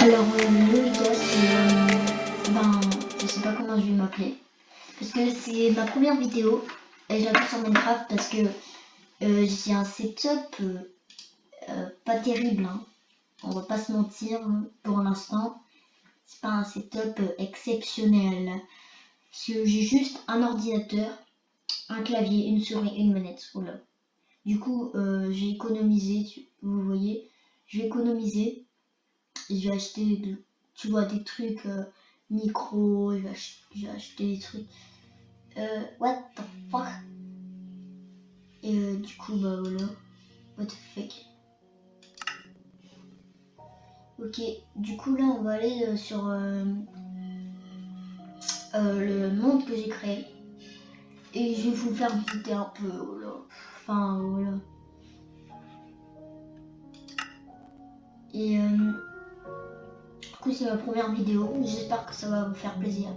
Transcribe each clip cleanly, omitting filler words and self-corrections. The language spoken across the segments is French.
Alors, Loïka, c'est. Je sais pas comment je vais m'appeler. Parce que c'est ma première vidéo. Et j'appuie sur Minecraft parce que j'ai un setup pas terrible. Hein. On va pas se mentir pour l'instant. C'est pas un setup exceptionnel. Parce que j'ai juste un ordinateur, un clavier, une souris et une manette. Voilà. Du coup, j'ai économisé, vous voyez. Je vais économiser. Je vais acheter, tu vois, des trucs micro. Je vais acheter des trucs. What the fuck? Et du coup, bah voilà. What the fuck? Ok, du coup là on va aller sur le monde que j'ai créé. Et je vais vous faire visiter un peu, voilà. Enfin, voilà. Et du coup c'est ma première vidéo, j'espère que ça va vous faire plaisir.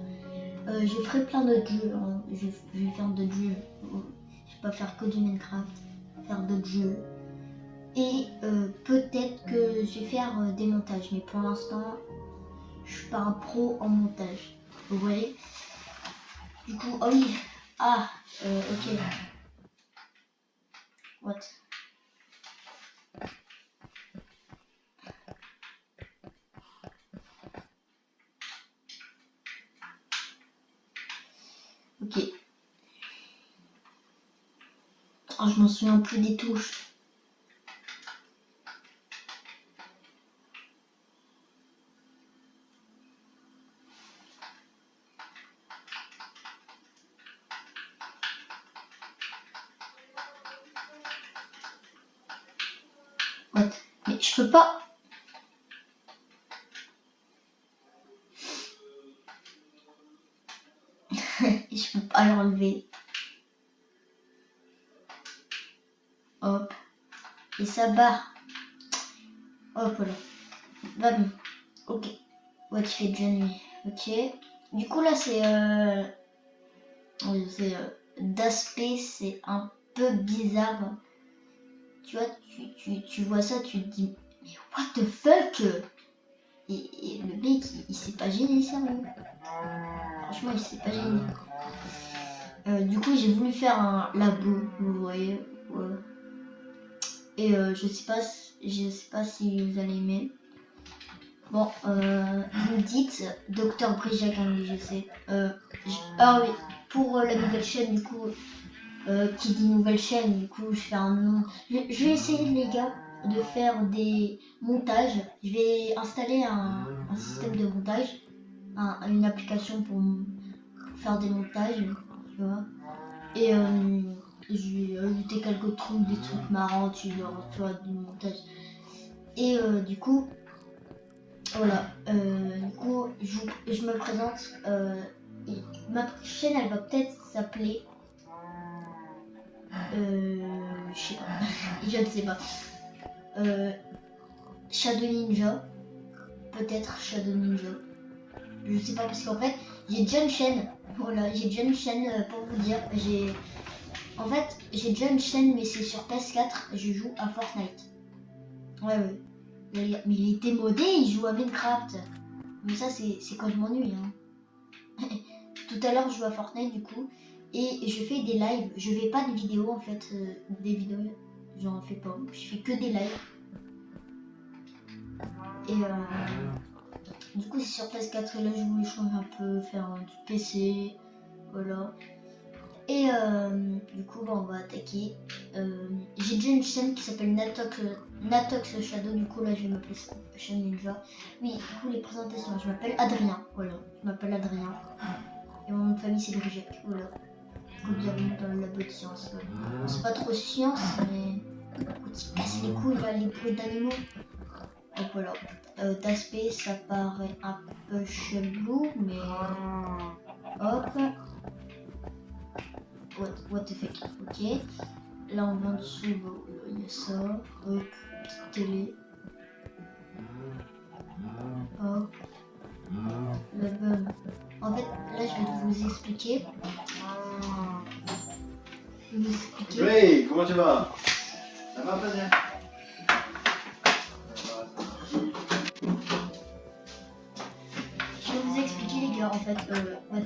Je ferai plein d'autres jeux, hein. Je vais faire d'autres jeux. Je vais pas faire que du Minecraft, faire d'autres jeux. Et peut-être que je vais faire des montages, mais pour l'instant, je suis pas un pro en montage. Vous voyez? Du coup, oh oui, ok. What? Ok. Oh, je m'en souviens plus des touches. What? Mais je peux pas. Je peux pas l'enlever. Hop. Et ça barre. Hop là. Va bien. Ok. Ouais, tu fais déjà nuit. Ok. Du coup là c'est d'aspect c'est un peu bizarre. Tu vois, tu vois ça, tu te dis mais what the fuck? Et le mec il s'est pas gêné, sérieux. Franchement il s'est pas gêné. Du coup j'ai voulu faire un labo, vous voyez. Ouais. Et je sais pas si vous allez aimer. Bon, vous me dites, Docteur Brijac, hein, oui, je sais. Ah oui, pour la nouvelle chaîne, du coup, qui dit nouvelle chaîne, du coup, je fais un nom. Je vais essayer, les gars, de faire des montages. Je vais installer un système de montage, une application pour faire des montages, tu vois. Et je vais ajouter quelques trucs, des trucs marrants, tu vois, du montage. Et du coup, voilà, du coup, je me présente. Ma chaîne, elle va peut-être s'appeler. Je sais pas. Je ne sais pas. Shadow Ninja. Peut-être Shadow Ninja. Je sais pas, parce qu'en fait, j'ai déjà une chaîne. Voilà, j'ai déjà une chaîne pour vous dire. En fait, j'ai déjà une chaîne, mais c'est sur PS4. Je joue à Fortnite. Ouais. Mais il était modé, il joue à Minecraft. Mais ça, c'est quand je m'ennuie. Hein. Tout à l'heure, je joue à Fortnite du coup. Et je fais des lives. Je fais pas de vidéos en fait. Des vidéos, j'en fais pas. Je fais que des lives. Et du coup, c'est sur PS4. Et là, je voulais changer un peu, faire du PC. Voilà. Et du coup, on va attaquer. J'ai déjà une chaîne qui s'appelle Natox Shadow. Du coup, là, je vais m'appeler chaîne Ninja. Oui, du coup, les présentations. Je m'appelle Adrien. Voilà. Je m'appelle Adrien. Et mon nom de famille, c'est Brijac. Voilà. Bienvenue dans le labo de science. Voilà. C'est pas trop science, mais quand il casse les couilles, là, les bruits d'animaux. Donc voilà. D'aspect, ça paraît un peu chelou, mais. Hop. What the fuck. Ok. Là, on va en dessous, il y a ça. Hop. Petite télé. Hop. La bonne. En fait, là, je vais vous expliquer. Oui, comment tu vas? Ça va, bien. gars, en fait, what,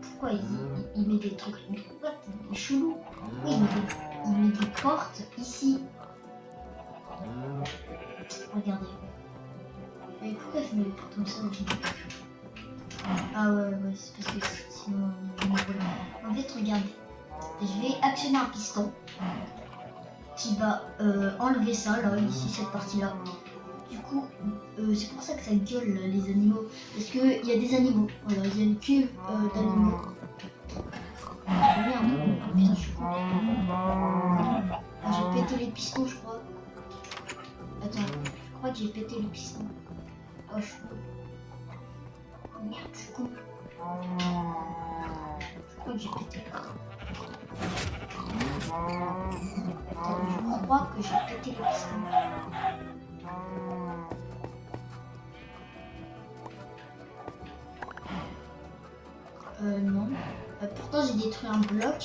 pourquoi il met des trucs, what, il est chelou. Oui, il met des portes ici. Regardez. Mais pourquoi je mets les portes comme ça? Ah ouais, c'est parce que sinon il me vole. En fait, regardez. Je vais actionner un piston qui va enlever ça, là, ici, cette partie-là. Du coup, c'est pour ça que ça gueule, là, les animaux. Parce qu'il y a des animaux. Voilà, il y a une cuve d'animaux. Merde, oh, putain, je suis con. Ah, j'ai pété les pistons, je crois. Attends, je crois que j'ai pété les pistons. Oh, je suis con. Merde, je suis con. Je crois que j'ai pété. Attends, je crois que j'ai pété les pistons. Non. Pourtant, j'ai détruit un bloc.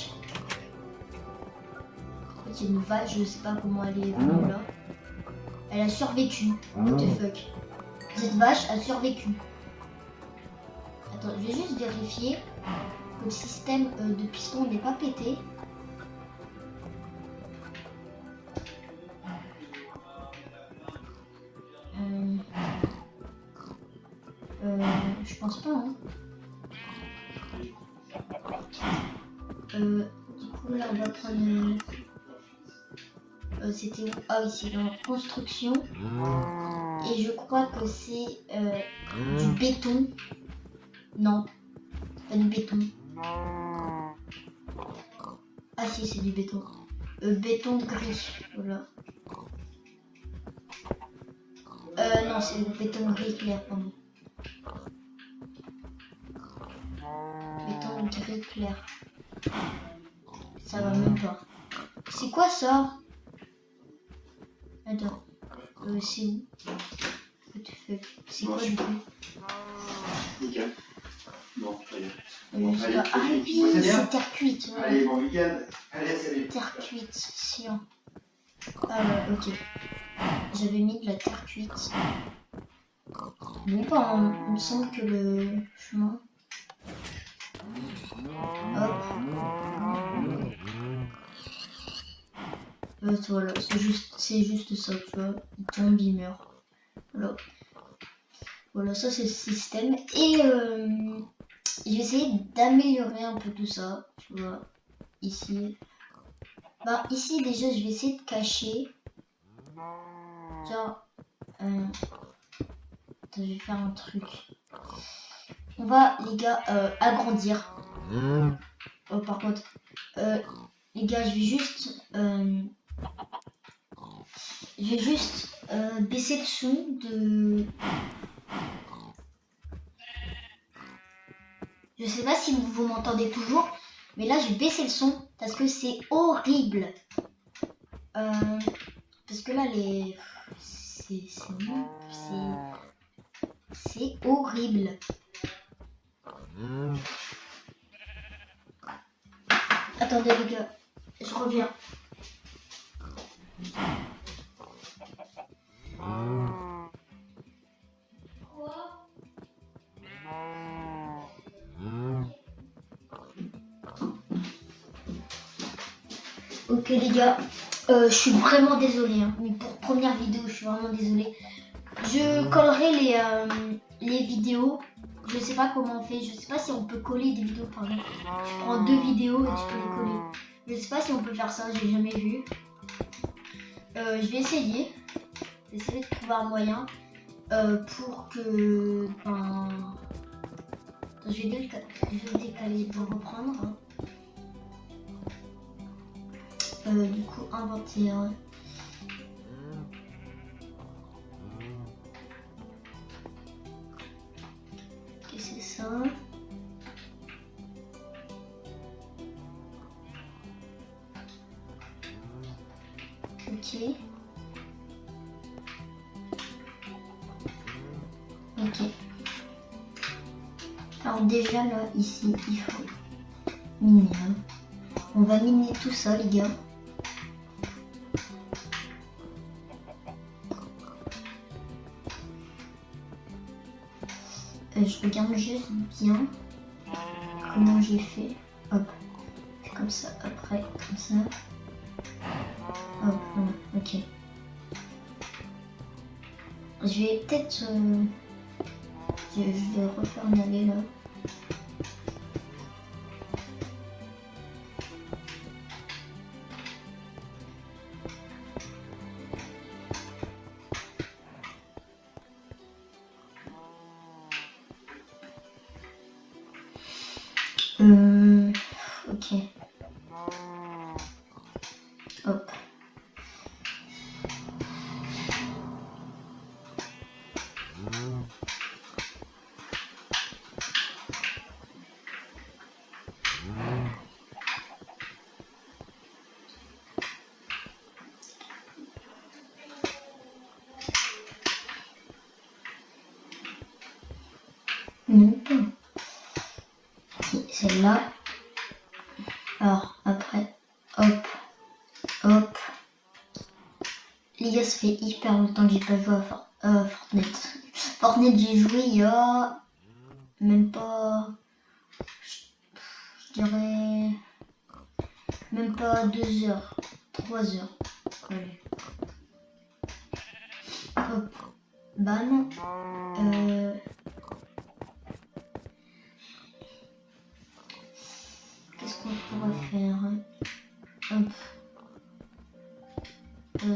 En fait, il y a une vache, je sais pas comment elle est venue là. Elle a survécu. What the fuck. Cette vache a survécu. Attends, je vais juste vérifier que le système de piston n'est pas pété. Je pense pas, hein. Du coup, là, on va prendre... c'était où? Ah oui, c'est dans construction. Et je crois que c'est du béton. Non, c'est pas du béton. Ah si, c'est du béton. Béton gris, voilà. Non, c'est le béton gris clair, pardon. Béton gris clair. Ça va même pas. C'est quoi ça? Attends. C'est où? C'est quoi du coup? Nickel. Bon, très bien. Ah oui, c'est terre cuite. Ouais. Allez, bon week-end. Allez, salut. Terre cuite, sûr. Ah ouais, ok. J'avais mis de la terre cuite. Bon, bah, il me semble que le chemin... Hop. Voilà, c'est juste ça, tu vois. Il tombe, il meurt. Voilà. Voilà, ça c'est le système. Et j'ai essayé d'améliorer un peu tout ça, tu vois. Ici. Bah, ici déjà, je vais essayer de cacher. Genre, attends, je vais faire un truc. On va, les gars, agrandir. Oh, par contre, les gars, je vais juste baisser le son de... Je sais pas si vous m'entendez toujours, mais là, je vais baisser le son parce que c'est horrible. Parce que là, c'est horrible. Attendez les gars, je reviens. Ok les gars, je suis vraiment désolée, hein, mais pour première vidéo, je suis vraiment désolée. Je collerai les vidéos. Je sais pas comment on fait. Je sais pas si on peut coller des vidéos par exemple. Tu prends 2 vidéos et tu peux les coller. Je sais pas si on peut faire ça, j'ai jamais vu. Je vais essayer. Je vais essayer de trouver un moyen pour que... Ben... Attends, je vais décaler pour reprendre. Du coup, inventer un... C'est ça. Ok. Ok. Alors déjà là, ici, il faut miner. Hein. On va miner tout ça, les gars. Je regarde juste bien comment j'ai fait. Hop, c'est comme ça, après, comme ça. Hop, voilà, ok. Je vais peut-être... je vais refaire une allée là. Ok. Hop. Non. Celle-là. Alors, après, hop, hop. Les gars, ça fait hyper longtemps que j'ai pas joué à Fortnite. Fortnite, j'ai joué il y a même pas, je dirais, même pas 2 heures, 3 heures. Allez. Hop, bam. Qu'est-ce qu'on pourrait faire? Hop.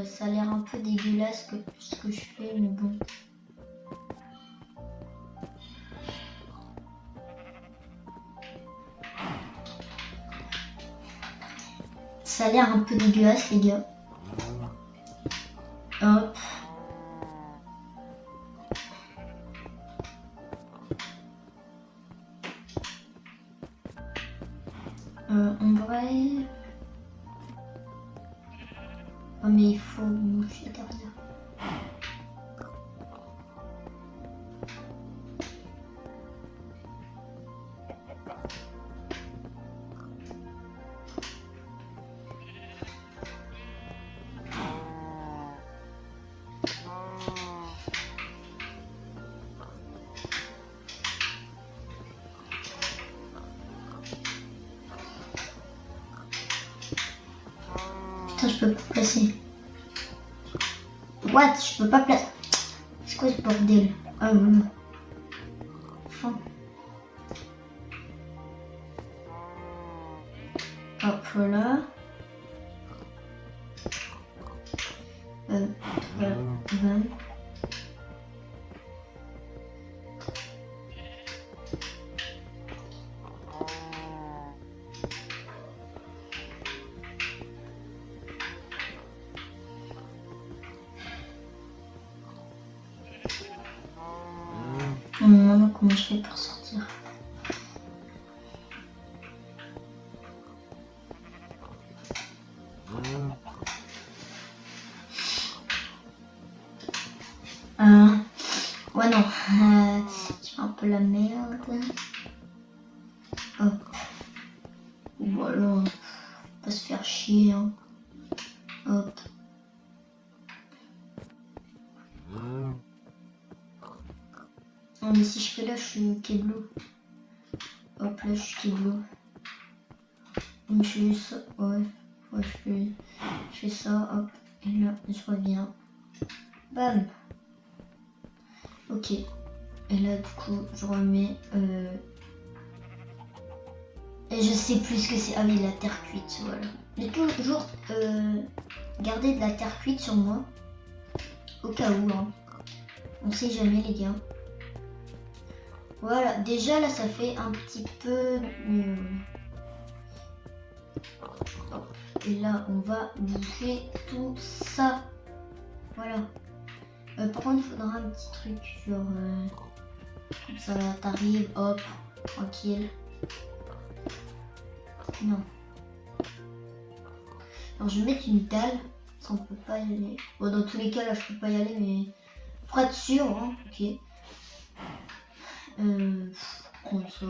Ça a l'air un peu dégueulasse ce que je fais, mais bon. Ça a l'air un peu dégueulasse, les gars. Hop. En vrai... Oh, mais il faut moucher derrière. Putain, je peux pas placer. What? Je peux pas placer. C'est quoi ce bordel? Ah non. Enfin. Hop, voilà. Voilà. 20. Maintenant, comment je fais pour sortir? Ouais, non. Je fais un peu la merde. Hop. Voilà. Pas se faire chier. Hein. Hop. Non, mais si je fais là, je suis Keblo. Hop, là, je suis Keblo. Donc, je fais ça. Ouais. Ouais, je fais ça. Hop. Et là, je reviens. Bam. Ok. Et là, du coup, je remets... Et je sais plus ce que c'est. Ah oui, la terre cuite, voilà. Mais toujours garder de la terre cuite sur moi. Au cas où, hein. On sait jamais, les gars. Voilà, déjà là, ça fait un petit peu mieux. Et là, on va bouffer tout ça. Voilà. Par contre, il faudra un petit truc sur... comme ça, t'arrives, hop, tranquille. Non. Alors, je vais mettre une dalle. Ça, on peut pas y aller. Bon, dans tous les cas, là, je peux pas y aller, mais... Pour être sûr, hein, ok. Comme ça.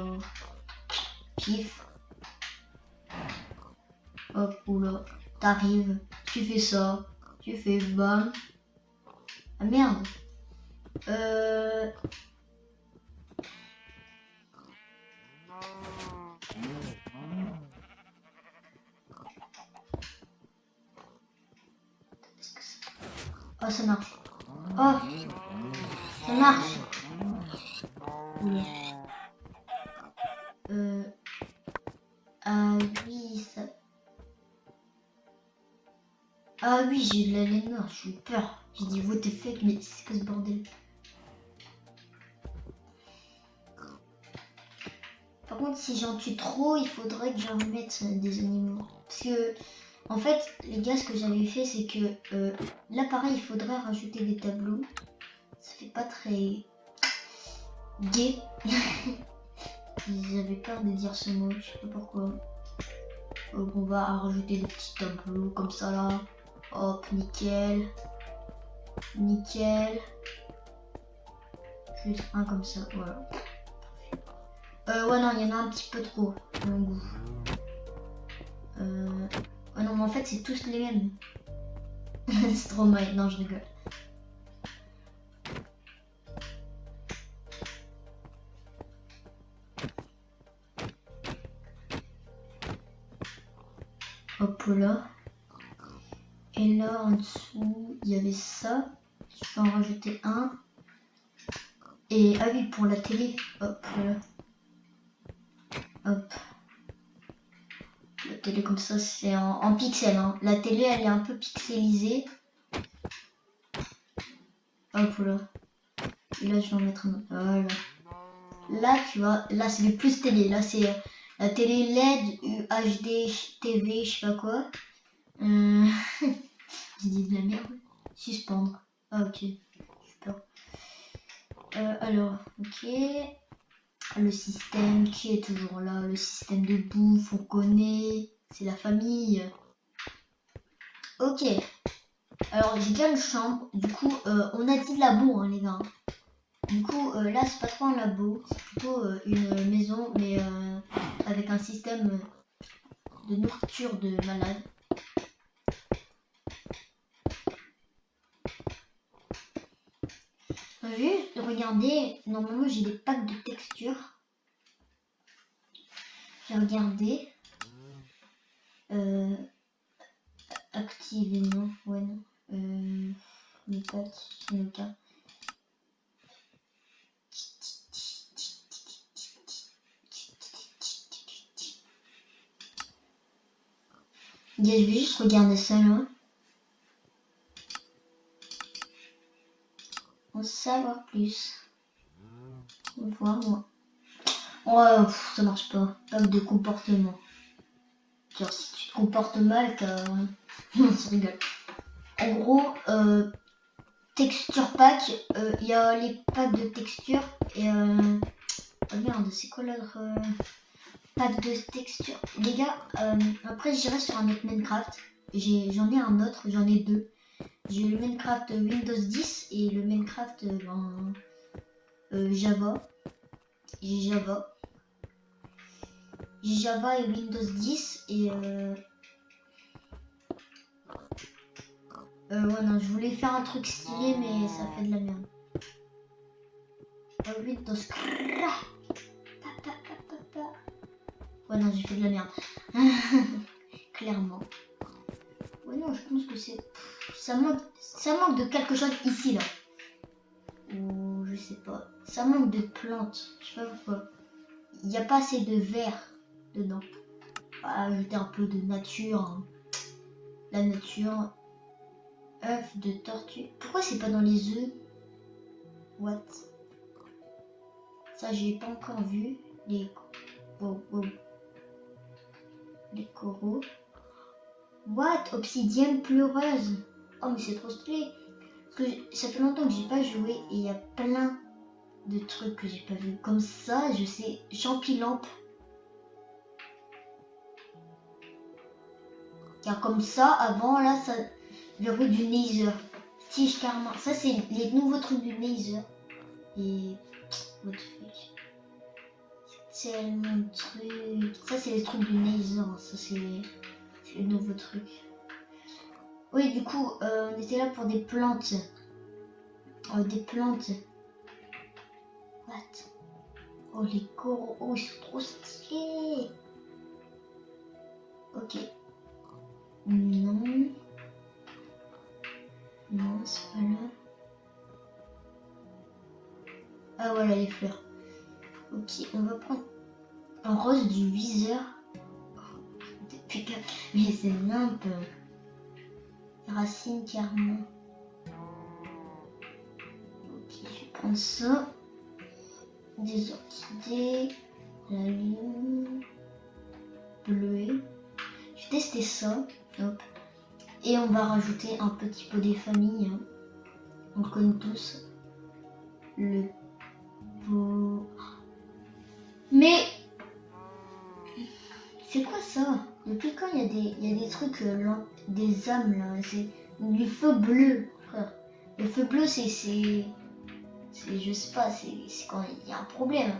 Pif. Hop, oula. T'arrives, tu fais ça. Tu fais bam. Ah merde. Oh, ça marche. Oh, ça marche. Oula. Ah oui, ça... Ah oui, j'ai de la laine noire, j'ai eu peur. J'ai dit, what the fuck, mais c'est quoi ce bordel? Par contre, si j'en tue trop, il faudrait que j'en remette des animaux. Parce que, en fait, les gars, ce que j'avais fait, c'est que là, pareil, il faudrait rajouter des tableaux. Ça fait pas très gay. J'avais peur de dire ce mot, je sais pas pourquoi. Donc, on va rajouter des petits tableaux comme ça là. Hop, nickel. Nickel. Juste un comme ça, voilà. Ouais, non, il y en a un petit peu trop, à mon goût. Ouais, non, mais en fait, c'est tous les mêmes. C'est trop mal. Non, je rigole. Hop là. Et là, en dessous, il y avait ça. Je peux en rajouter un. Et, ah oui, pour la télé. Hop là. Hop. La télé comme ça, c'est en pixels. Hein. La télé, elle est un peu pixelisée. Hop là. Et là, je vais en mettre un autre. Voilà. Là, tu vois, là, c'est le plus télé. Là, c'est la télé LED, HD, TV, je sais pas quoi. J'ai dit de la merde. Suspendre. Ah, ok. Super. Alors, ok. Le système qui est toujours là. Le système de bouffe, on connaît. C'est la famille. Ok. Alors, j'ai déjà une chambre. Du coup, on a dit de labo, hein, les gars. Du coup, là, c'est pas trop un labo. C'est plutôt une maison, mais avec un système de nourriture de malade. Juste regardez, normalement j'ai des packs de textures. J'ai regardé. Activer, non, ouais, non. Les pattes, c'est le cas. Je vais juste regarder ça là. En savoir plus. Voir moi. Ouais, ça marche pas. Pack de comportement. Genre si tu te comportes mal, t'as... On se rigole. En gros, texture pack, il y a les packs de texture et oh merde, c'est quoi l'autre pack de texture? Les gars, après j'irai sur un autre Minecraft. J'en ai un autre, j'en ai deux. J'ai le Minecraft Windows 10 et le Minecraft Java. J'ai Java. J'ai Java et Windows 10 et ouais non, je voulais faire un truc stylé mais ça fait de la merde. Windows. Ouais non, j'ai fait de la merde. Clairement. Ouais non, je pense que c'est... Ça manque de quelque chose ici là. Ou je sais pas. Ça manque de plantes. Je sais pas pourquoi. Il n'y a pas assez de verre dedans. On va ajouter un peu de nature. Hein. La nature. œufs de tortue. Pourquoi c'est pas dans les œufs? What? Ça j'ai pas encore vu. Les les coraux. What? Obsidienne pleureuse. Oh mais c'est trop stylé. Parce que ça fait longtemps que j'ai pas joué et il y a plein de trucs que j'ai pas vu. Comme ça, je sais. Champi-lampe. Car comme ça, avant là, ça verrouille du Nether. Tige carrément. Ça c'est les nouveaux trucs du Nether. Et what the fuck. Tellement de trucs. Ça c'est les trucs du Nether. Ça c'est les nouveaux trucs. Oui, du coup, on était là pour des plantes. Des plantes. What? Oh, les coraux, oh, ils sont trop stylés. Ok. Non. Non, c'est pas là. Ah, voilà les fleurs. Ok, on va prendre un rose du viseur. Mais c'est limpe. Racine carrément. Ok, je vais prendre ça. Des orchidées. La lune. Bleuée. Je vais tester ça. Hop. Et on va rajouter un petit pot des familles. Hein. On le connaît tous. Le pot. Mais c'est quoi ça? Depuis quand il y a des trucs, des âmes là? C'est du feu bleu, frère. Le feu bleu, c'est je sais pas, c'est quand il y a un problème.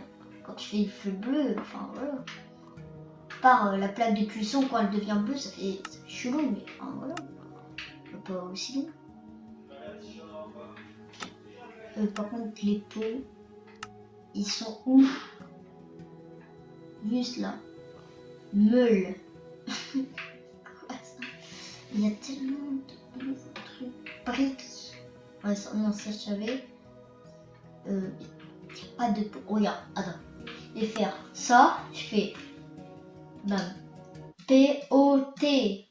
Quand tu fais du feu bleu, enfin voilà. Par la plaque de cuisson, quand elle devient bleue, ça fait chelou, mais enfin voilà. Pas aussi long. Par contre, les pots, ils sont où? Juste là. Meule. Quoi ça? Il y a tellement de nouveaux trucs. Briques. Ouais, ça, non, ça je savais. Pas de pot. Oh, regarde, attends. Je vais faire ça. Je fais. Bam. P-O-T.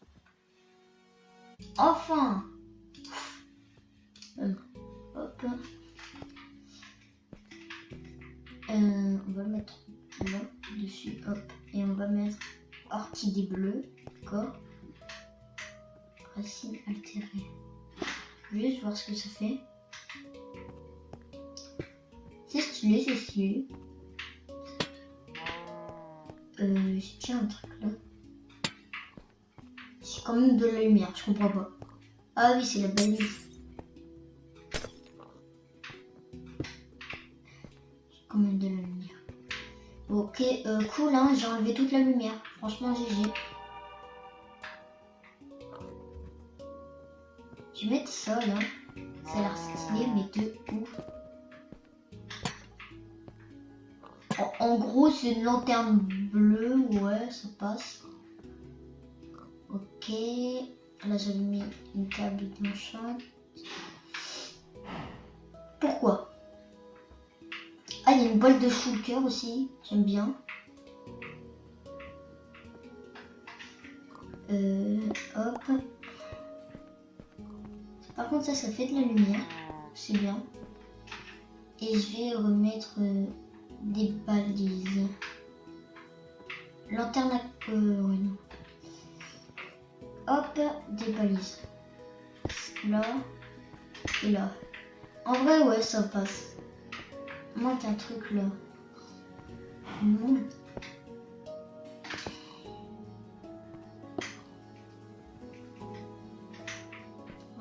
Enfin. Hop. On va le mettre là, dessus. Hop. Et on va mettre orchidée bleue. D'accord. Racine altérée. Juste voir ce que ça fait. C'est stylé, c'est stylé. Tiens un truc là. C'est quand même de la lumière, je comprends pas. Ah oui, c'est la balise. C'est quand même de la lumière. Ok, cool, hein, j'ai enlevé toute la lumière. Franchement, GG. Je vais mettre ça là. Ça a l'air stylé, mais de ouf. En gros, c'est une lanterne bleue, ouais, ça passe. Ok. Là, j'avais mis une table d'enchant. Pourquoi? Ah, il y a une boîte de shulker aussi. J'aime bien. Hop. Par contre, ça fait de la lumière. C'est bien. Et je vais remettre des balises. Lanterne à... ouais, non. Hop, des balises. Là et là. En vrai, ouais, ça passe. Manque un truc là. Non.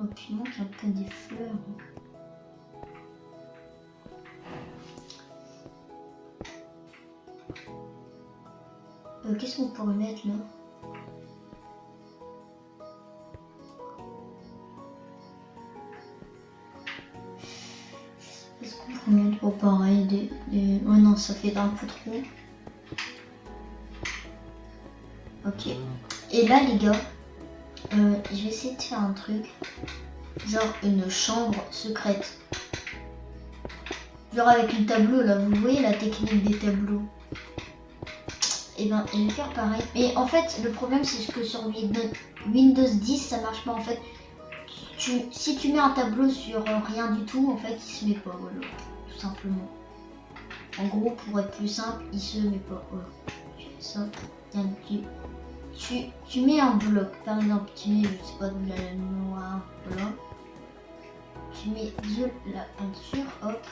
Oh, puis il manque un peu des fleurs. Qu'est-ce qu'on pourrait mettre là? Est-ce qu'on pourrait mettre oh, pareil des... Oh non, ça fait un peu trop. Ok. Et là les gars, je vais essayer de faire un truc. Genre une chambre secrète. Genre avec le tableau là, vous voyez la technique des tableaux. Et ben je vais faire pareil. Mais en fait le problème c'est que sur Windows 10 ça marche pas en fait. Si tu mets un tableau sur rien du tout en fait il se met pas, voilà. Tout simplement. En gros pour être plus simple il se met pas. Voilà. Je fais ça. Tu mets un bloc, par exemple tu mets je sais pas de la noire, voilà. Tu mets de la peinture, hop.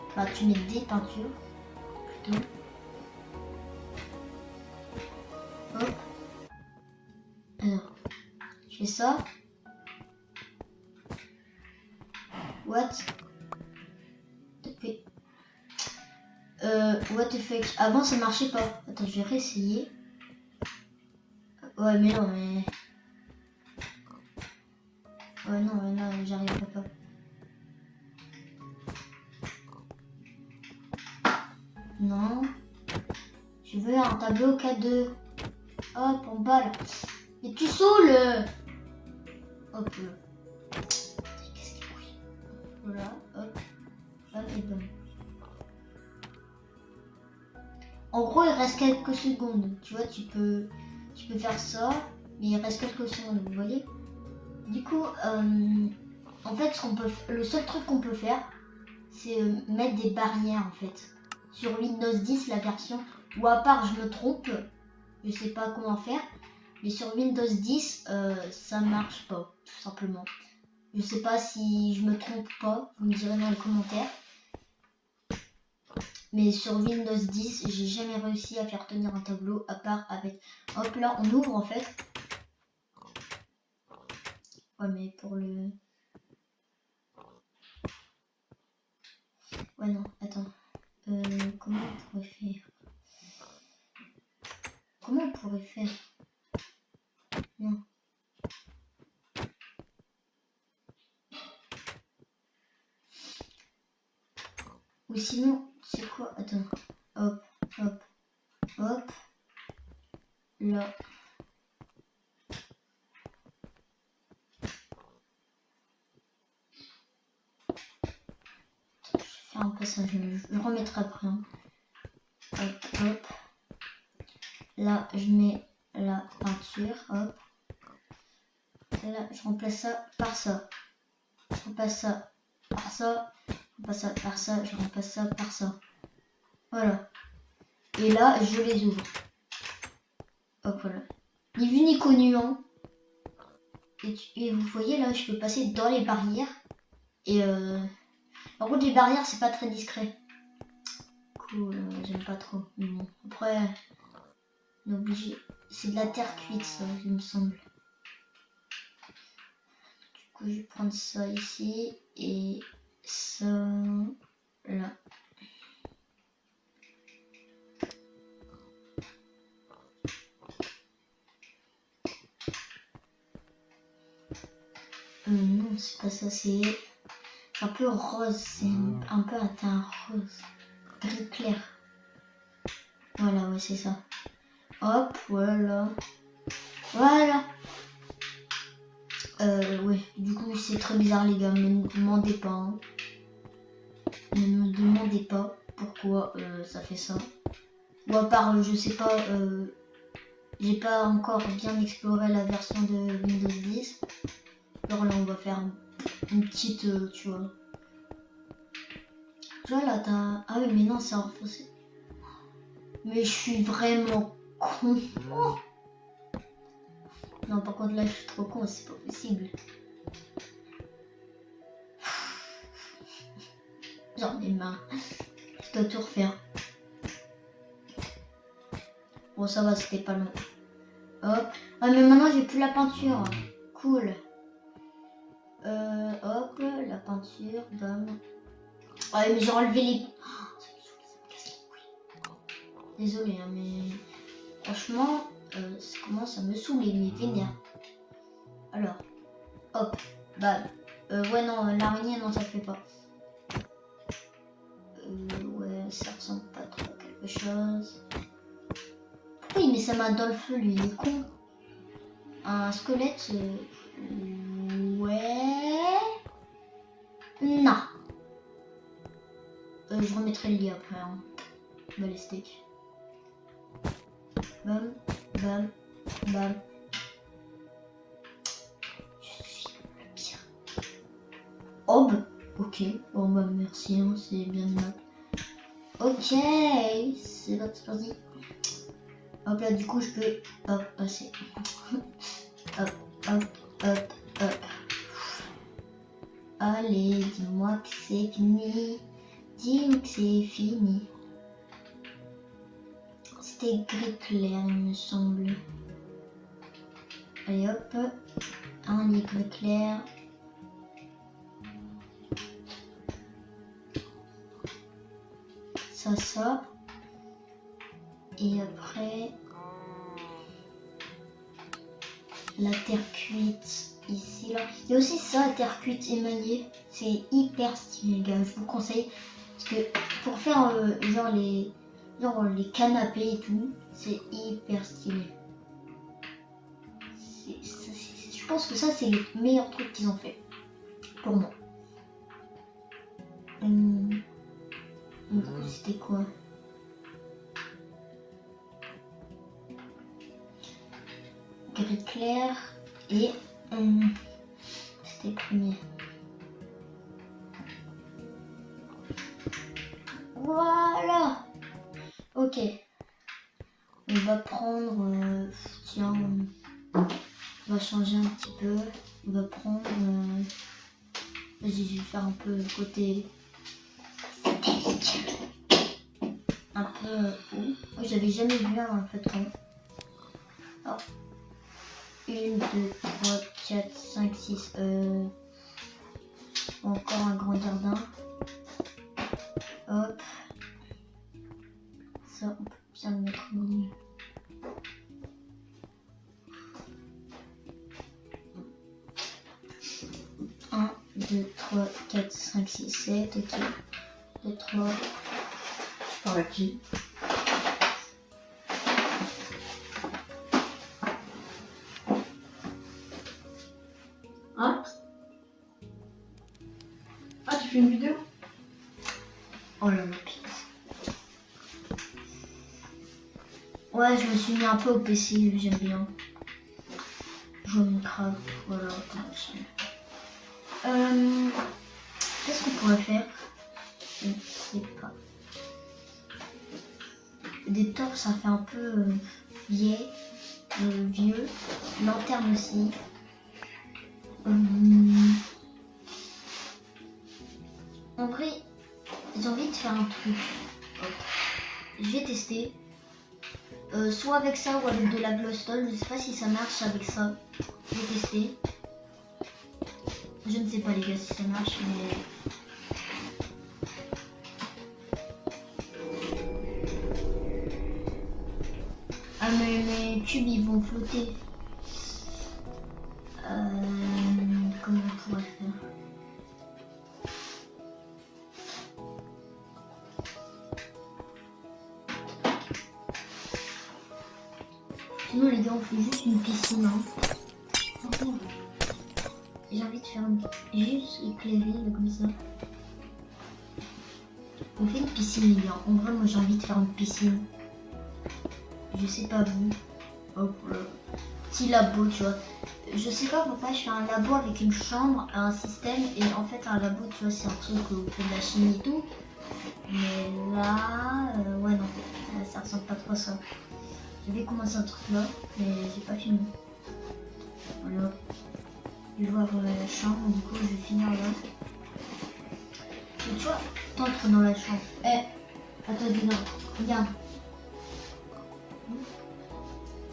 Enfin tu mets des peintures plutôt. Hop. Alors, je fais ça. What the fuck. Avant ça marchait pas. Attends, je vais réessayer. Ouais mais non mais. Ouais non mais là j'arriverai pas. Non. Je veux un tableau K2. Hop, en bas là. Mais tu saoules. Hop là. Qu'est-ce qu'il brûle? Voilà, hop. Hop et bon. En gros, il reste quelques secondes. Tu vois, tu peux faire ça, mais il reste quelques secondes, vous voyez. Du coup, en fait, le seul truc qu'on peut faire, c'est mettre des barrières en fait. Sur Windows 10, la version, ou à part je me trompe, je sais pas comment faire, mais sur Windows 10, ça marche pas, tout simplement. Je sais pas si je me trompe pas, vous me direz dans les commentaires. Mais sur Windows 10, j'ai jamais réussi à faire tenir un tableau à part avec... Hop là, on ouvre en fait. Ouais, mais pour le... Ouais, non, attends. Comment on pourrait faire? Comment on pourrait faire? Non. Ou sinon, c'est quoi? Attends. Hop, hop, hop. Là. Je vais faire un passage, je remettrai après. Hein. Hop, hop. Là, je mets la peinture. Hop. Là, je remplace ça par ça. Je remplace ça par ça. Je remplace ça par ça. Je remplace ça par ça. Voilà. Et là, je les ouvre. Hop, voilà. Ni vu ni connu, hein. Et vous voyez, là, je peux passer dans les barrières. Et par contre, les barrières, c'est pas très discret. Cool, j'aime pas trop. Mais bon, après, on est obligé. C'est de la terre cuite, ça, il me semble. Du coup, je vais prendre ça ici. Et ça, là. Non, c'est pas ça, c'est un peu rose, c'est un peu un teint rose, gris clair. Voilà, ouais, c'est ça. Hop, voilà. Voilà. Ouais, du coup, c'est très bizarre, les gars, ne me demandez pas. Hein. Ne me demandez pas pourquoi ça fait ça. Ou à part, je sais pas, j'ai pas encore bien exploré la version de Windows 10. Alors là, on va faire une petite, tu vois. Tu vois là, t'as... Ah oui, mais non, c'est renforcé. Mais je suis vraiment con. Oh. Non, par contre, là, je suis trop con, c'est pas possible. J'en ai marre. Je dois tout refaire. Bon, ça va, c'était pas long. Hop. Ah, mais maintenant, j'ai plus la peinture. Cool. Hop, la peinture, bam. Ah, mais j'ai enlevé les... Oh, ça me casse les couilles. Désolé, hein, mais... Franchement, ça commence à me saouler, mais vénère. Alors, hop, bam. Ouais, non, l'araignée, non, ça fait pas. Ouais, ça ressemble pas trop à quelque chose. Pourquoi il met sa main dans le feu, lui, il est con. Un squelette, ouais. Non. Je remettrai le lit après. Hein. Bah, les steaks. Bam, bam, bam. Je suis le pire. Oh, bah, ok. Bon, bah, merci, hein, c'est bien aimable. Ok, c'est parti. Hop là, du coup, je peux hop, passer. Hop, hop, hop, hop. Allez, dis-moi que c'est fini. Dis-moi que c'est fini. C'était gris clair, il me semble. Allez, hop. Un lit gris clair. Ça. Et après, la terre cuite ici, là. Il y a aussi ça, la terre cuite émaillée. C'est hyper stylé, les gars. Je vous conseille. Parce que pour faire genre les Genre les canapés et tout, c'est hyper stylé. Je pense que ça c'est les meilleurs trucs qu'ils ont fait pour moi. Du coup c'était quoi? Gris clair et c'était le premier. Voilà. Ok. On va prendre... tiens, on va changer un petit peu. On va prendre... Vas-y, je vais faire un peu le côté... Un peu... Oh, j'avais jamais vu un en fait. Oh. 1, 2, 3, 4, 5, 6. Encore un grand jardin. Hop. Ça, on peut bien le mettre au milieu. Un, 2, 3, 4, 5, 6, 7. Ok. 2, 3. Je parle à qui? Hein? Ah, tu fais une vidéo? Oh là là, putain. Ouais, je me suis mis un peu au PC, j'aime bien. Je me crave, voilà. Qu'est-ce qu'on pourrait faire? Je ne sais pas. Des torches, ça fait un peu vieille, vieux. Lanterne aussi. En vrai, j'ai envie de faire un truc. Hop. Je vais tester. Soit avec ça ou avec de la glowstone. Je sais pas si ça marche avec ça. Je vais tester. Je ne sais pas les gars si ça marche, mais... Ah mais mes cubes ils vont flotter. Comment on pourrait faire? Sinon les gars on fait juste une piscine. Hein. J'ai envie de faire juste éclairer là, comme ça. On fait une piscine les gars. En vrai moi j'ai envie de faire une piscine. Je sais pas vous. Hop là. Petit labo tu vois. Je sais pas pourquoi je fais un labo avec une chambre, un système et en fait un labo tu vois c'est un truc où on fait de la chimie et tout. Mais là, ouais non, ça ressemble pas trop à ça. J'avais commencé un truc là, mais j'ai pas fini. Voilà. Je vais voir la chambre, du coup je vais finir là. Et tu vois, t'entres dans la chambre. Attends, non, regarde.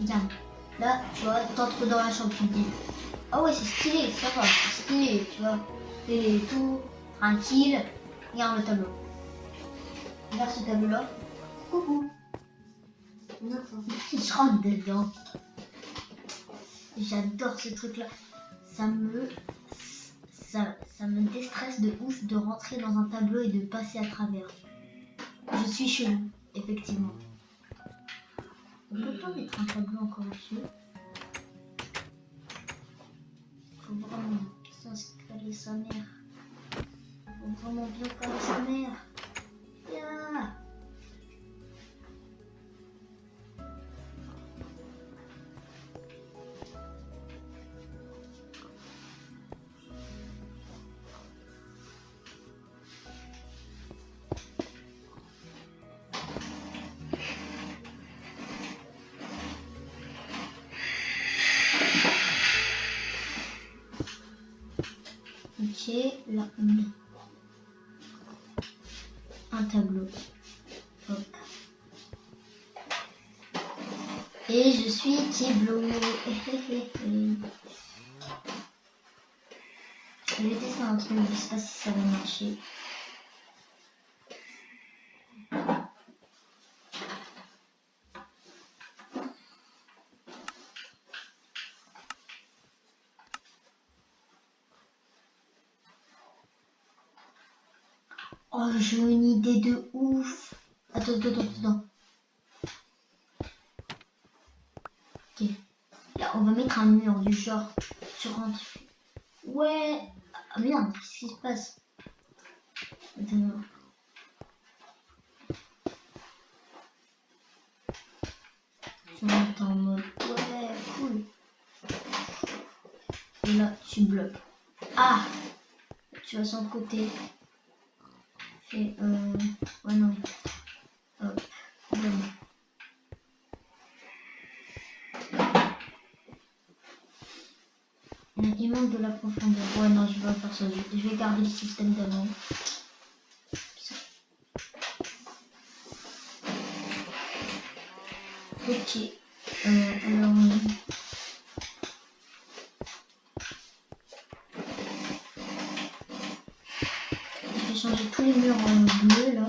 Regarde. Là, tu vois, t'entres dans la chambre, tu te dis. Ah ouais, c'est stylé, ça va, c'est stylé, tu vois. T'es tout tranquille. Regarde le tableau. Regarde ce tableau là. Coucou. Je rentre dedans. J'adore ce truc là. Ça me déstresse de ouf de rentrer dans un tableau et de passer à travers. Je suis chelou, effectivement. On peut pas mettre un tableau encore au-dessus. Faut vraiment bien se caler sa mère. Faut vraiment bien caler sa mère. Yeah. Ok, là on met un tableau. Hop. Et je suis Thiblo. Je vais tester un truc, je sais pas si ça va marcher. Oh, j'ai une idée de ouf. Attends. un mur du genre. Tu rentres. Ouais. Ah merde, qu'est-ce qui se passe? Attends. Tu rentres en mode. Ouais, cool. Et là, tu bloques. Ah! Tu vas sur le côté. Et ouais, non. Hop. Voilà. Il manque de la profondeur. Ouais, non, je vais pas faire ça. Je vais garder le système d'avant. Ok. Alors. Je vais changer tous les murs en bleu là.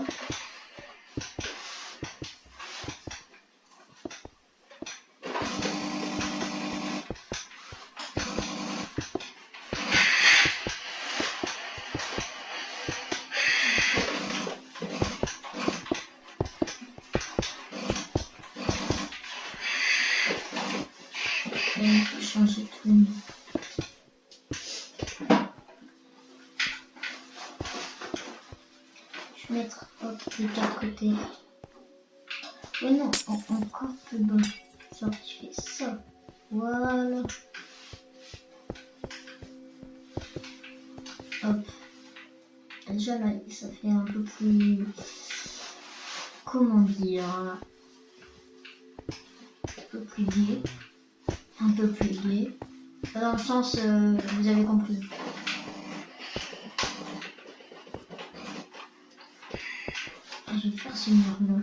Il faut changer tous les murs. Je vais mettre les quatre côtés. Oh non, encore plus bas. Genre tu fais ça. Voilà. Hop. Déjà là, ça fait un peu plus... Comment dire? Un peu plus gai. Un peu plus gai. Dans le sens, vous avez compris. Je vais faire ce mur là.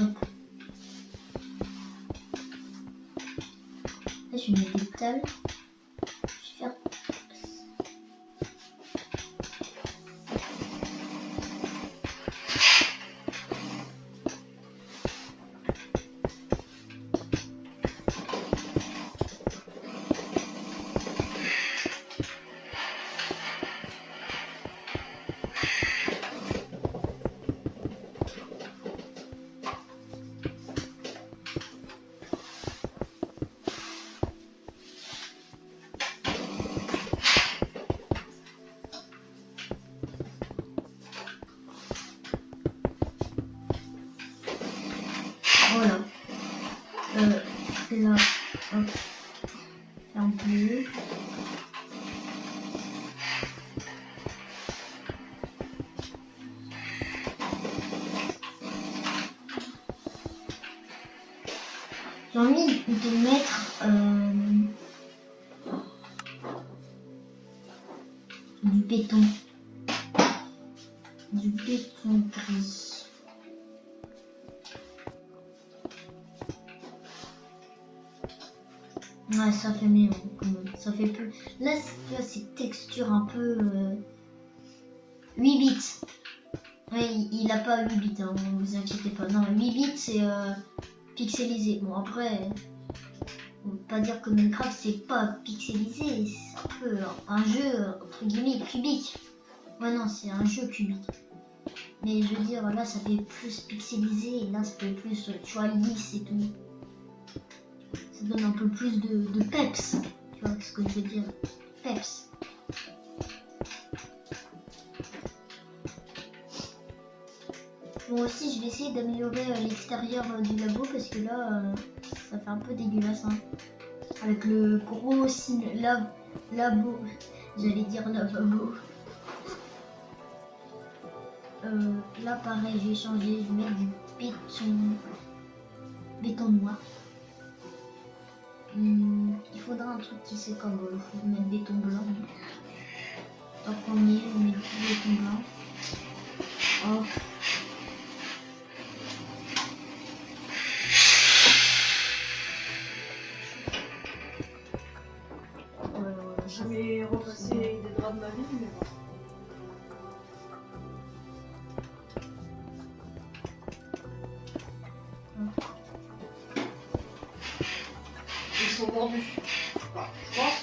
Hop. Là, je vais mettre des tables. Je vais faire. Voilà. Là, hop. Un bleu. J'ai envie de mettre du béton. Du béton gris. Ouais, ça fait mieux quand même. Ça fait plus. Là, c'est texture un peu 8 bits. Ouais, il a pas 8 bits, hein, vous inquiétez pas. Non, 8 bits c'est pixelisé. Bon, après, on peut pas dire que Minecraft c'est pas pixelisé. C'est un peu un jeu entre guillemets cubique. Ouais, non, c'est un jeu cubique. Mais je veux dire, là ça fait plus pixelisé et là ça fait plus, tu vois, lisse et tout. Ça donne un peu plus de peps. Tu vois ce que je veux dire? Peps. Bon, aussi je vais essayer d'améliorer l'extérieur du labo parce que là ça fait un peu dégueulasse, hein. Avec le gros signe labo, j'allais dire lavabo. Là pareil, je vais changer, je vais mettre du béton noir. Il faudra un truc qui c'est comme il faut mettre béton blanc. En premier, je mets du béton blanc. Oh. Je vais repasser des draps de ma vie, mais bon. Ils sont vendus. Enfin, je pense.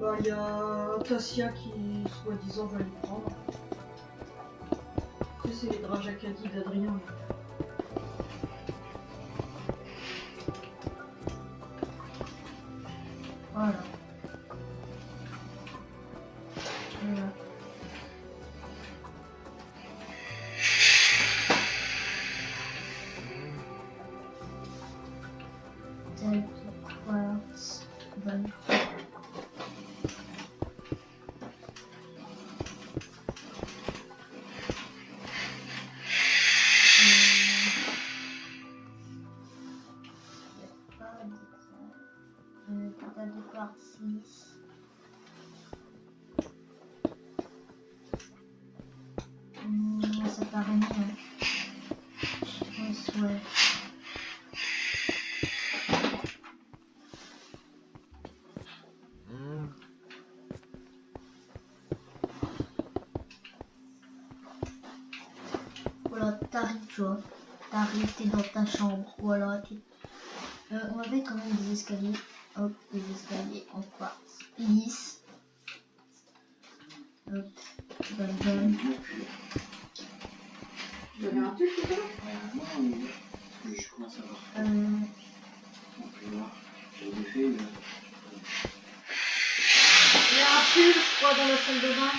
Bah, il y a Tassia qui, soi-disant, va les prendre. Tu sais, c'est les draps Jacadi d'Adrien. Voilà. Voilà. Tel quartz. Bonne. Total de quartz 6. Ça paraît mieux. Je pense, ouais. Voilà, t'arrives, tu vois. T'arrives, t'es dans ta chambre. Voilà, on va mettre quand même des escaliers. Hop, des escaliers en quartz lisse. Hop, bam. Vous avez un truc tout ça? Je commence à voir. On peut voir. J'ai des faits. Il y a un pull, je crois, dans la salle de bain.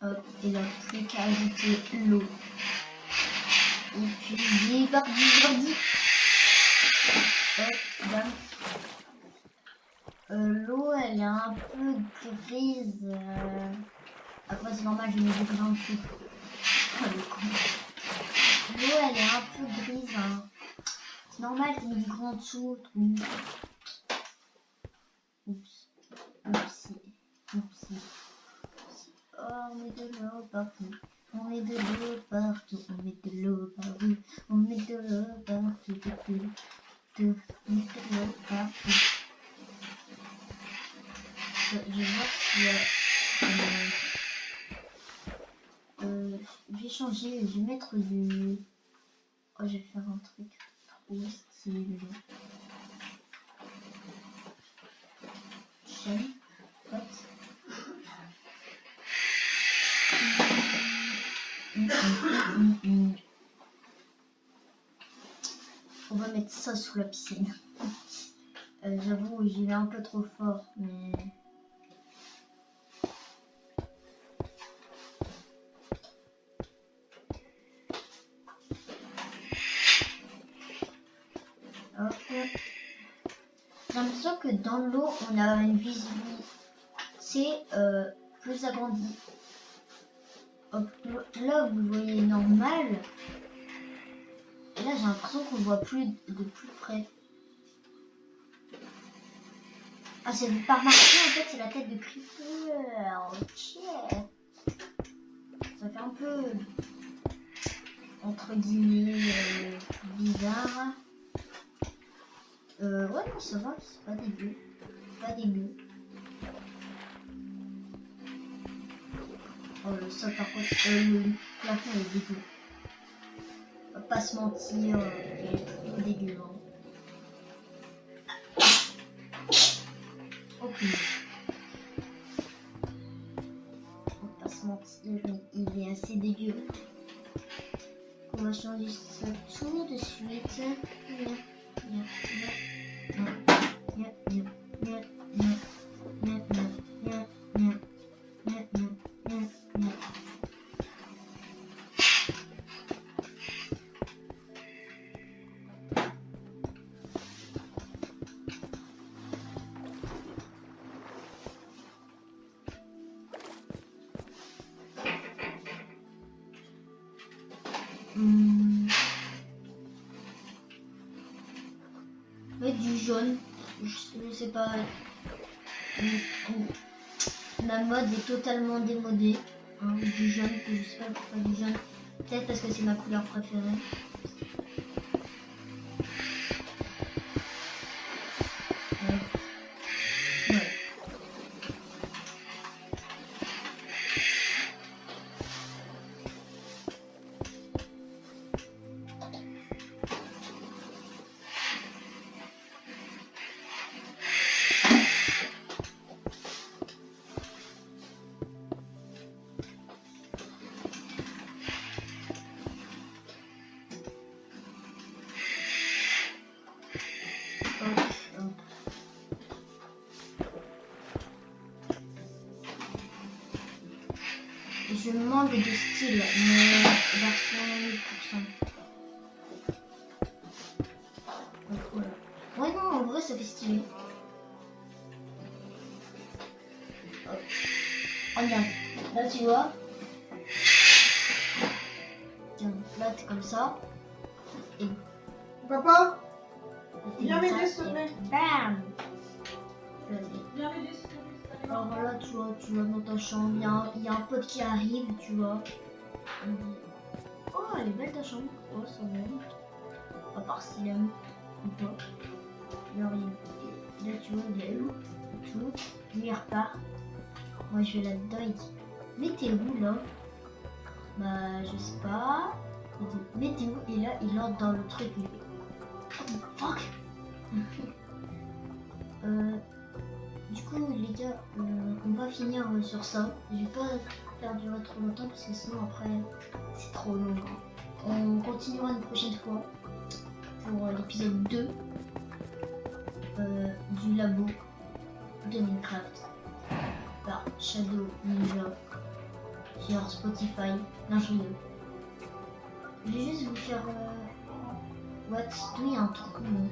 Hop, il a plus qu'à ajouter l'eau. Et puis débardi. Hop, bam. L'eau, elle est un peu grise. Après, c'est normal, je mets du grain dessus. Oh, le con. L'eau, elle est un peu grise. Hein. C'est normal, je mets du grain en dessous. Oups. Oupsie. Oh, on met de l'eau partout. On met de l'eau partout. On met de l'eau partout. On met de l'eau partout. On met de l'eau partout. Je vais voir s'il y a... je vais changer. Je vais mettre du... Oh, je vais faire un truc trop stylé. Chaîne. Hop. On va mettre ça sous la piscine. J'avoue, j'y vais un peu trop fort, mais... Hop. J'ai l'impression que dans l'eau, on a une visibilité plus agrandie. Hop. Là, vous voyez normal. Et là, j'ai l'impression qu'on voit plus de plus près. Ah, c'est par marqué, en fait, c'est la tête de Creeper. Ok. Ça fait un peu, entre guillemets, bizarre. Ouais, non, ça va, c'est pas dégueu. Oh, le sol, par contre, le plafond est dégueu. On va pas se mentir, il est trop dégueu. Hein. Ok. On va pas se mentir, il est assez dégueu. On va changer ça tout de suite. Mettre du jaune, je sais pas. La mode est totalement démodée. Hein, du jaune, je sais pas pourquoi du jaune. Peut-être parce que c'est ma couleur préférée. je manque de style, mais version 1000%. Donc, voilà. Ouais, non, en vrai, ça fait stylé. Hop. Regarde, là, tu vois. Tiens, là, t'es comme ça. Et Papa, t'es viens comme m'aider, ça, s'il te et plaît. bam. Viens m'aider, s'il te plaît. Alors voilà, tu vois dans ta chambre, il y a un pote qui arrive, tu vois. Il dit, oh, elle est belle ta chambre. Oh, ça va. À part s'il aime ou pas. Alors, là, tu vois, il aime tout. Lui, il repart. Moi, je vais là-dedans, il dit, mais t'es où là? Bah, je sais pas. Il dit, mais t'es où? Et là, il entre dans le truc. Il dit, what the fuck? Du coup, les gars, on va finir sur ça. Je vais pas faire durer trop longtemps parce que sinon après c'est trop long. On continuera une prochaine fois pour l'épisode 2 du labo de Minecraft par Shadow Ninja sur Spotify. Non, je rigole. Je vais juste vous faire what? D'où il y a un truc commun.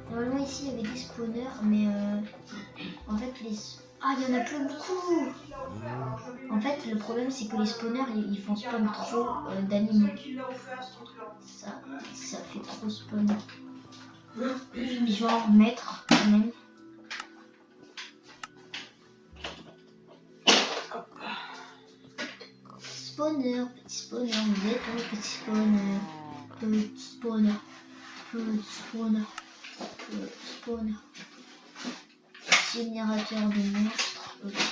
Normalement ici il y avait des spawners, mais en fait les... Ah, il y en a plus beaucoup. En fait le problème c'est que les spawners ils font spawn trop d'animaux. Ça fait trop spawn. Je vais en remettre quand même. Spawner, petit spawner, vous êtes où, petit spawner, petit spawner, petit spawner, petit spawner. Générateur de monstres, ok.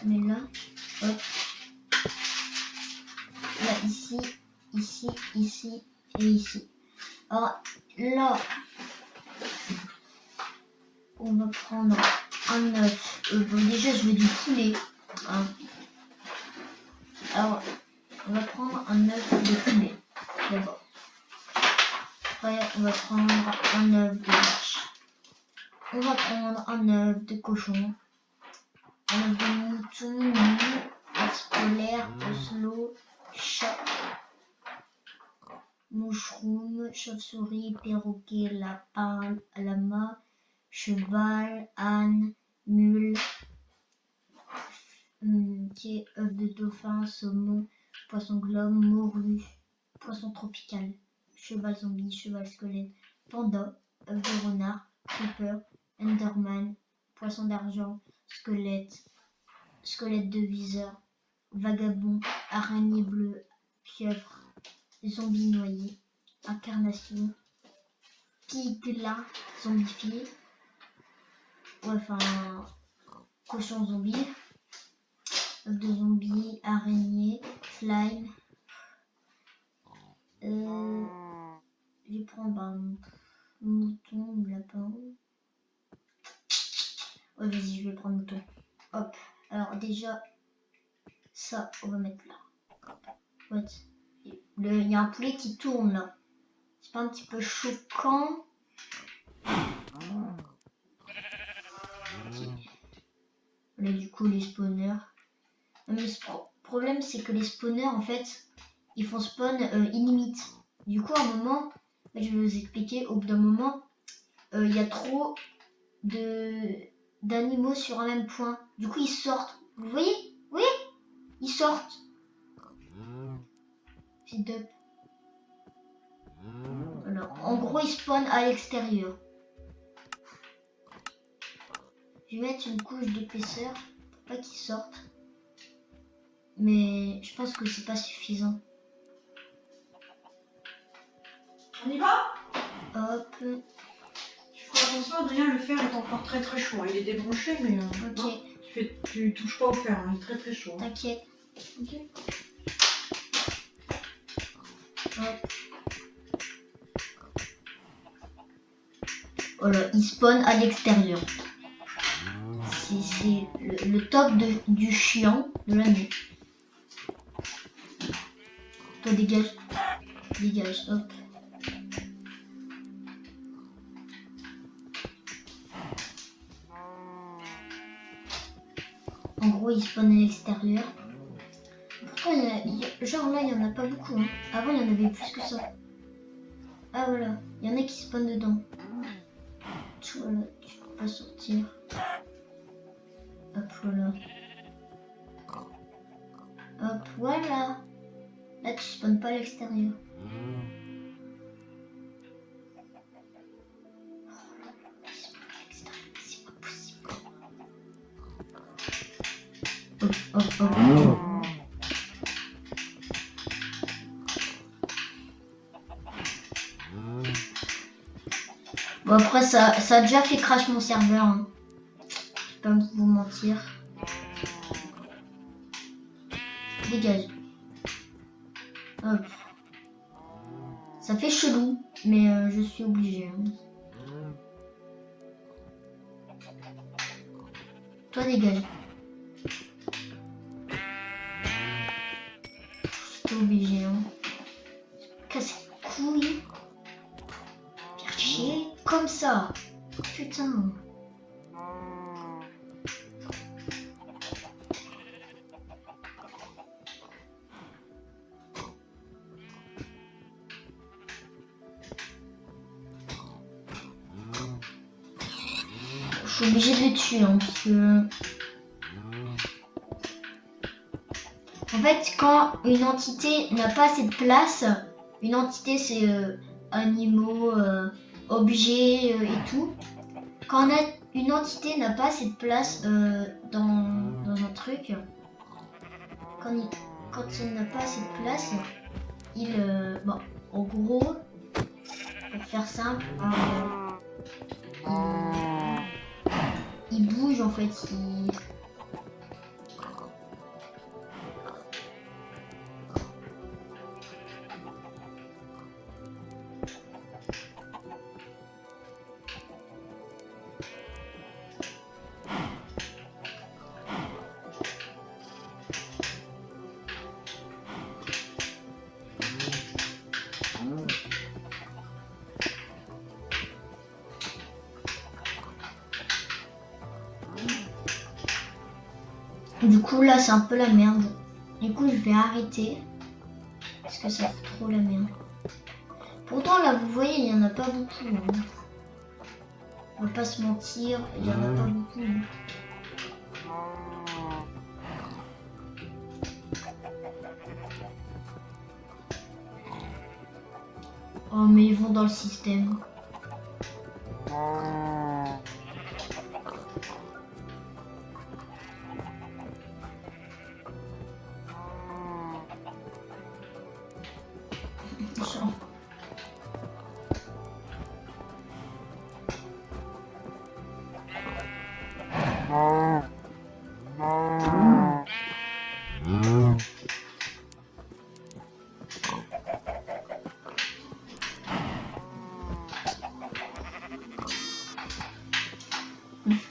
Mais là, hop. Là, ici, ici, ici et ici. Alors là, on va prendre un œuf. Bon, déjà, je veux du poulet. Hein. Alors, on va prendre un œuf de poulet. D'abord. Après, on va prendre un œuf de vache. On va prendre un œuf de cochon. Un œuf de mouton, ours polaire, oslo, chat, moucheroum, chauve-souris, perroquet, lapin, lama, cheval, âne, mule, œuf de dauphin, saumon, poisson globe, morue, poisson tropical, cheval zombie, cheval squelette, panda, œuf de renard, creeper, enderman, poisson d'argent, squelette, squelette de viseur, vagabond, araignée bleue, pieuvre, zombie noyé, incarnation, pigla, zombifié, ouais, enfin, cochon zombie, œuf de zombie, araignée, slime. Je vais prendre un mouton ou lapin. Ouais, vas-y, je vais prendre mouton. Hop. Alors déjà, ça, on va mettre là. What? Il y a un poulet qui tourne là. C'est pas un petit peu choquant? Là, du coup, les spawners. Mais le problème, c'est que les spawners, en fait, ils font spawn illimite. Du coup, à un moment, je vais vous expliquer, au bout d'un moment, il y a trop d'animaux sur un même point. Du coup, ils sortent. Vous voyez? Oui, ils sortent. Feed up. Alors, en gros, ils spawnent à l'extérieur. Je vais mettre une couche d'épaisseur pour pas qu'ils sortent. Mais je pense que c'est pas suffisant. On y va? Hop. Fais attention, Adrien, le fer est encore très très chaud. Il est débranché, mais Ok. non, tu touches pas au fer, hein, il est très très chaud. Hein. T'inquiète. Ok. Hop. Voilà, il spawn à l'extérieur. C'est le top du chiant de l'année. Toi dégage. Dégage, hop. En gros, il spawn à l'extérieur. Pourquoi genre là, il y en a pas beaucoup. Hein. Avant, il y en avait plus que ça. Ah voilà, il y en a qui spawnent dedans. Voilà, tu peux pas sortir. Hop, voilà. Hop, voilà. Là, tu spawns pas à l'extérieur. C'est pas possible. Hop, hop, hop. Bon, après, ça a déjà fait crash mon serveur. Hein. Je vais pas vous mentir. Dégage. Hop. Ça fait chelou, mais je suis obligée. Hein. Toi, dégage. J'étais obligée. Hein. Casse les couilles. Faire chier. Comme ça. Putain. Je suis obligée de les tuer hein, parce que... En fait, quand une entité n'a pas assez de place, une entité c'est animaux, objets et tout. Quand une entité n'a pas assez de place dans un truc, quand il n'a pas assez de place, il... bon, en gros, pour faire simple, il bouge en fait, Du coup là c'est un peu la merde. Du coup je vais arrêter. Parce que ça fait trop la merde. Pourtant là vous voyez il y en a pas beaucoup. Hein. On va pas se mentir, il y en a pas beaucoup. Hein. Oh mais ils vont dans le système.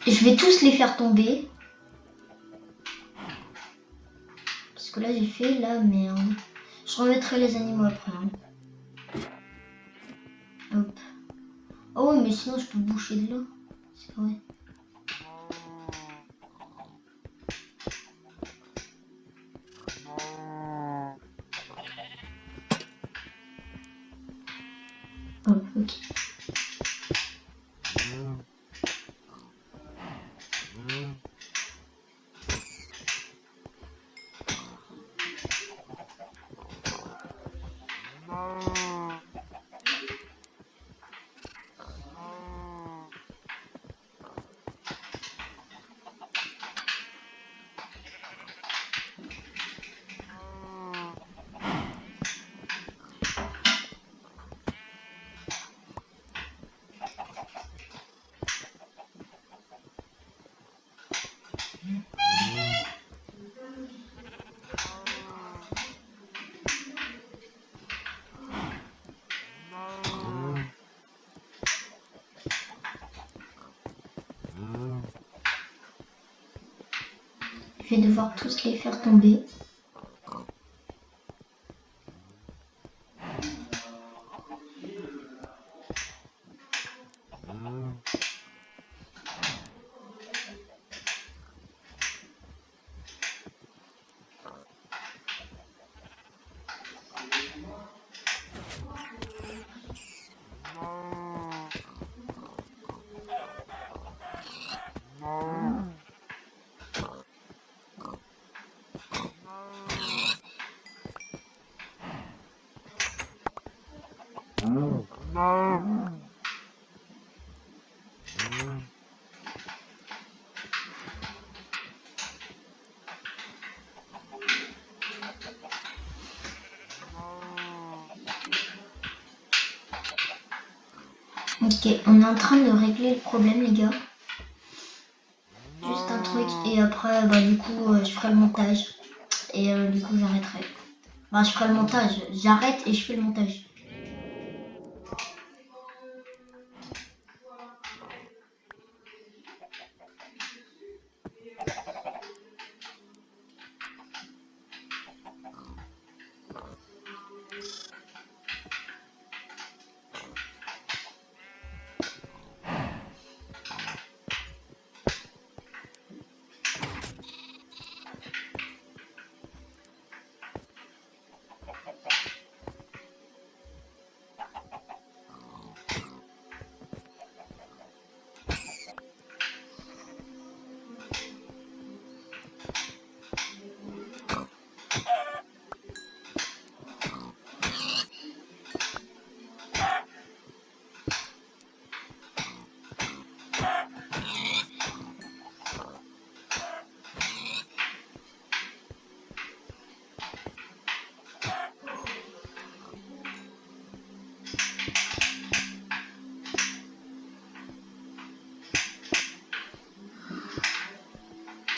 Je vais tous les faire tomber. Parce que là j'ai fait la merde. Je remettrai les animaux après. Hein. Hop. Oh oui mais sinon je peux boucher de l'eau. C'est vrai. Hop, ok. Je vais devoir tous les faire tomber. Ok, on est en train de régler le problème, les gars. Juste un truc, et après, bah, du coup, je ferai le montage. Et du coup, j'arrêterai. Enfin, je ferai le montage. J'arrête et je fais le montage.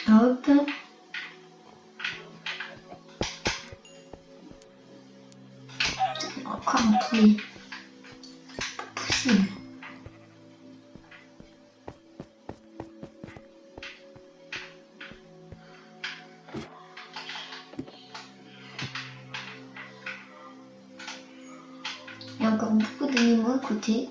Hop. Encore un poulet. Pas possible. Il y a encore beaucoup d'animaux à côté.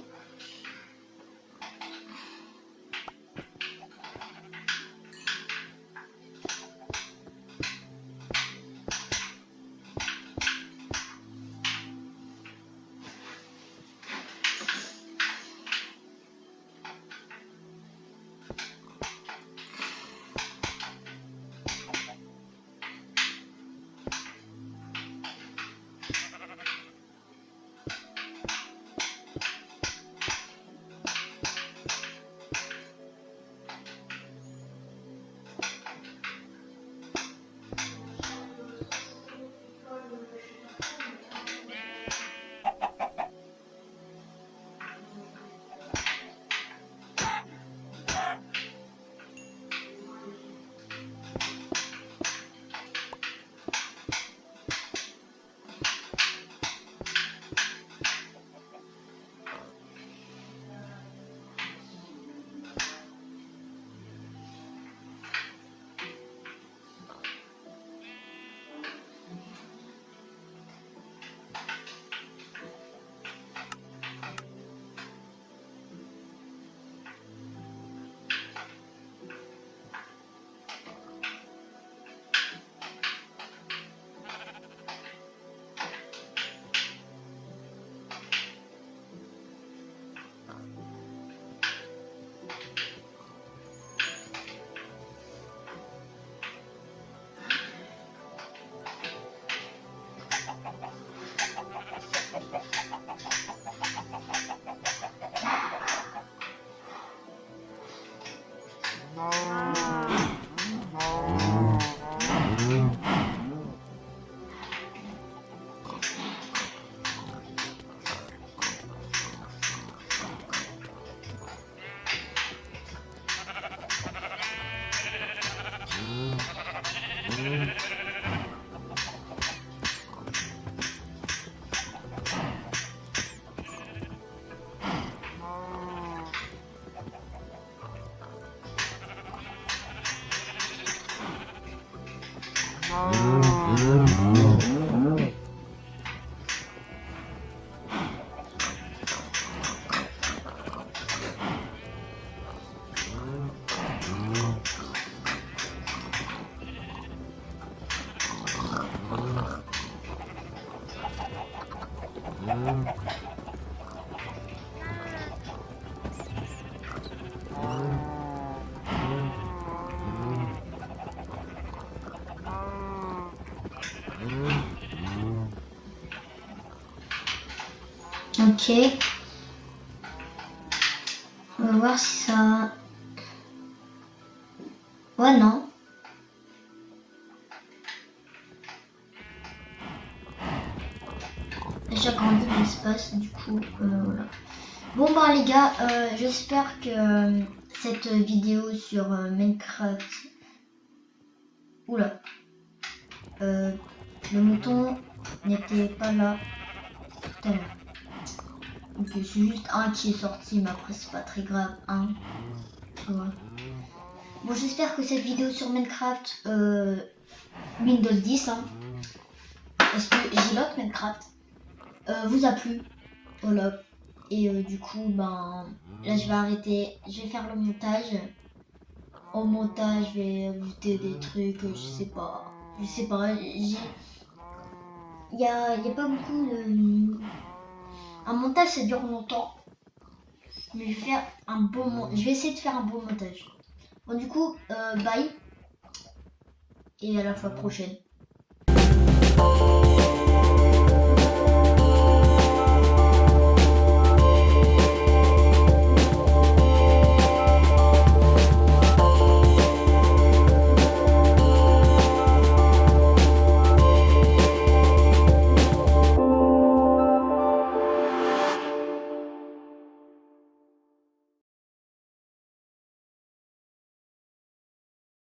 Ok. On va voir si ça... Ouais, non. J'ai agrandi l'espace, du coup, voilà. Bon, bah les gars, j'espère que cette vidéo sur Minecraft... Oula. Le mouton n'était pas là tout à l'heure. Ok, c'est juste un qui est sorti, mais après c'est pas très grave, hein. Tu vois. Bon, j'espère que cette vidéo sur Minecraft Windows 10, hein, parce que j'ai l'autre Minecraft, vous a plu. Voilà. Et du coup, ben là je vais arrêter, je vais faire le montage. Au montage, je vais ajouter des trucs, je sais pas. Il y a pas beaucoup de... Un montage ça dure longtemps. Mais je vais faire je vais essayer de faire un bon montage. Bon du coup, bye. Et à la fois prochaine.